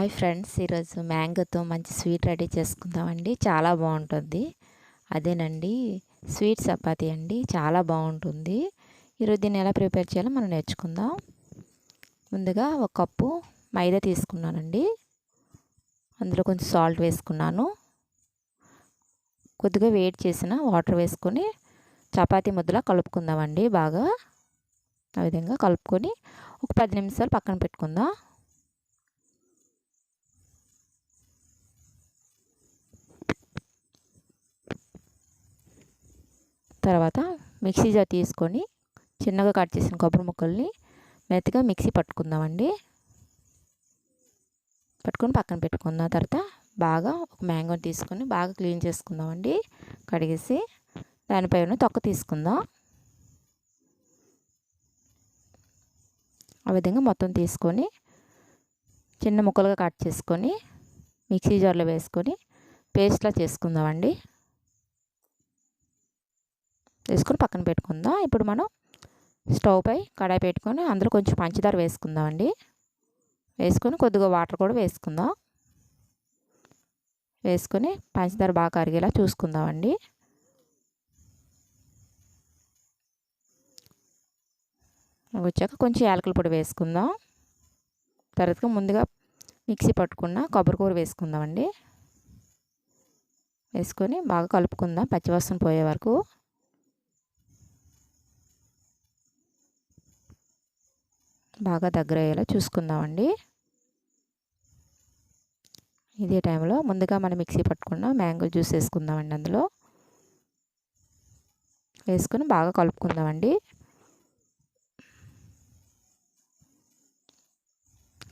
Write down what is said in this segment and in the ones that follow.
Hi friends, ఈరోజు మ్యాంగోతో మంచి sweet ready చేసుకుందామండి. చాలా బాగుంటుంది. అదేనండి స్వీట్ చపాతీ అండి. చాలా బాగుంటుంది. ఈరోజు దీన్ని ఎలా ప్రిపేర్ చేయాలో మనం నేర్చుకుందాం. ముందుగా ఒక కప్పు మైదా తీసుకున్నానండి. అందులో కొంచెం సాల్ట్ వేసుకున్నాను. కొద్దిగా వేడి చేసిన వాటర్ వేసుకొని చపాతీ ముద్దలా కలుపుకుందామండి. బాగా ఆ విధంగా కలుపుకొని ఒక 10 నిమిషాలు పక్కన పెట్టుకుందాం. తర్వాత మిక్సీ జార్ తీసుకొని చిన్నగా కట్ చేసిన కొబ్బరి ముక్కల్ని మెత్తగా మిక్సీ పట్టుకుందామండి. పట్టుకొని పక్కన పెట్టుకుందాం. తర్వాత బాగా ఒక మ్యాంగోని తీసుకొని బాగా క్లీన్ చేసుకుందామండి. కడిగేసి దానిపైన తొక్క తీసుకుందాం. ఆ విధంగా మొత్తం తీసుకొని చిన్న ముక్కలుగా కట్ చేసుకొని మిక్సీ జార్లో వేసుకొని పేస్ట్లా చేసుకుందామండి. వేసుకొని పక్కన పెట్టుకుందాం. ఇప్పుడు మనం స్టవ్ పై కడాయి పెట్టుకొని అందులో కొంచెం పంచదార వేసుకుందామండి. వేసుకొని కొద్దిగా వాటర్ కూడా వేసుకుందాం. వేసుకొని పంచదార బాగా కరిగేలా చూసుకుందామండి. వచ్చాక కొంచెం యాలకుల పొడి వేసుకుందాం. తర్వాత ముందుగా మిక్సీ పట్టుకున్న కొబ్బరికూర వేసుకుందామండి. వేసుకొని బాగా కలుపుకుందాం పచ్చివాసన పోయే వరకు. బాగా దగ్గర అయ్యేలా చూసుకుందామండి. ఇదే టైంలో ముందుగా మనం మిక్సీ పట్టుకున్న మ్యాంగో జ్యూస్ వేసుకుందామండి. అందులో వేసుకొని బాగా కలుపుకుందామండి.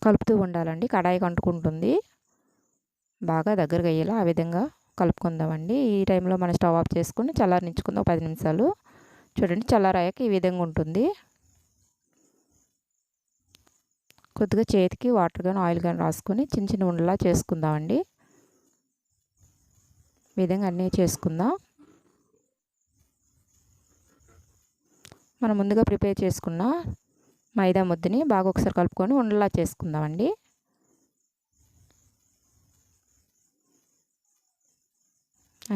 కలుపుతూ ఉండాలండి, కడాయికి అంటుకుంటుంది. బాగా దగ్గరగా అయ్యేలా ఆ విధంగా కలుపుకుందామండి. ఈ టైంలో మనం స్టవ్ ఆఫ్ చేసుకుని చల్లారనిచ్చుకుందాం 10 నిమిషాలు. చూడండి, చల్లారాక ఈ విధంగా ఉంటుంది. కొద్దిగా చేతికి వాటర్ కానీ ఆయిల్ కానీ రాసుకొని చిన్న చిన్న ఉండలా చేసుకుందామండి. ఈ విధంగా అన్నీ చేసుకుందాం. మనం ముందుగా ప్రిపేర్ చేసుకున్న మైదా ముద్దని బాగా ఒకసారి కలుపుకొని ఉండలా చేసుకుందామండి.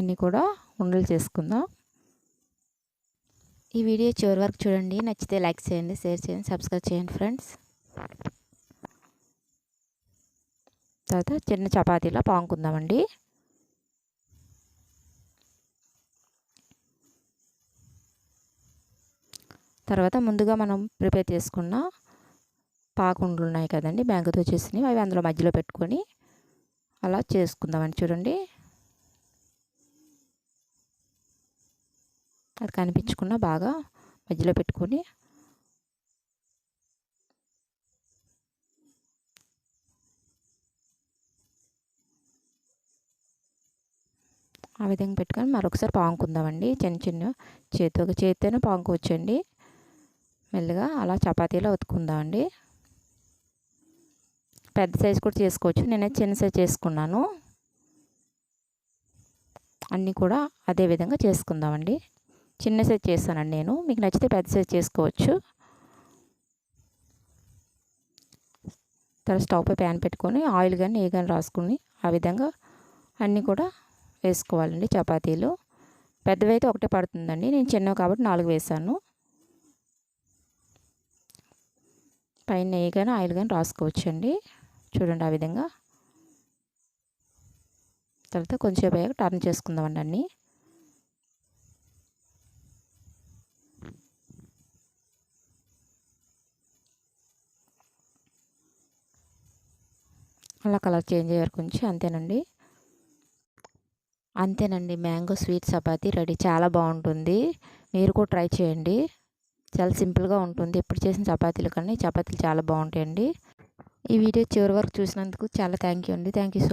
అన్నీ కూడా ఉండలు చేసుకుందాం. ఈ వీడియో చివరి వరకు చూడండి. నచ్చితే లైక్ చేయండి, షేర్ చేయండి, సబ్స్క్రైబ్ చేయండి ఫ్రెండ్స్. తర్వాత చిన్న చపాతీలా పాముకుందామండి. తర్వాత ముందుగా మనం ప్రిపేర్ చేసుకున్న పాకుండలు ఉన్నాయి కదండి, మ్యాంగోతో చేసినవి, అవి అందులో మధ్యలో పెట్టుకొని అలా చేసుకుందామండి. చూడండి, అది కనిపించకుండా బాగా మధ్యలో పెట్టుకొని ఆ విధంగా పెట్టుకొని మరొకసారి పాముకుందామండి. చిన్న చిన్న చేతితోనే పాముకోవచ్చండి. మెల్లగా అలా చపాతీలో ఒత్తుకుందామండి. పెద్ద సైజు కూడా చేసుకోవచ్చు. నేనైతే చిన్న సైజు చేసుకున్నాను. అన్నీ కూడా అదే విధంగా చేసుకుందామండి. చిన్న సైజు చేస్తానండి నేను. మీకు నచ్చితే పెద్ద సైజు చేసుకోవచ్చు. తర్వాత స్టవ్ పై ప్యాన్ పెట్టుకొని ఆయిల్ కానీ నెయ్యి కానీ రాసుకుని ఆ విధంగా అన్నీ కూడా వేసుకోవాలండి. చపాతీలు పెద్దవి అయితే ఒకటే పడుతుందండి. నేను చిన్నవి కాబట్టి 4 వేసాను. పైన నెయ్యి కానీ ఆయిల్ కానీ రాసుకోవచ్చండి. చూడండి, ఆ విధంగా. తర్వాత కొంచెం అయ్యాక టర్న్ చేసుకుందామండి అన్నీ. అలా కలర్ చేంజ్ అయ్యారు కొంచెం. అంతేనండి మ్యాంగో స్వీట్ చపాతీ రెడీ. చాలా బాగుంటుంది. మీరు కూడా ట్రై చేయండి. చాలా సింపుల్గా ఉంటుంది. ఎప్పుడు చేసిన చపాతీల కన్నా ఈ చపాతీలు చాలా బాగుంటాయండి. ఈ వీడియో చివరి వరకు చూసినందుకు చాలా థ్యాంక్ యూ అండి. Thank you so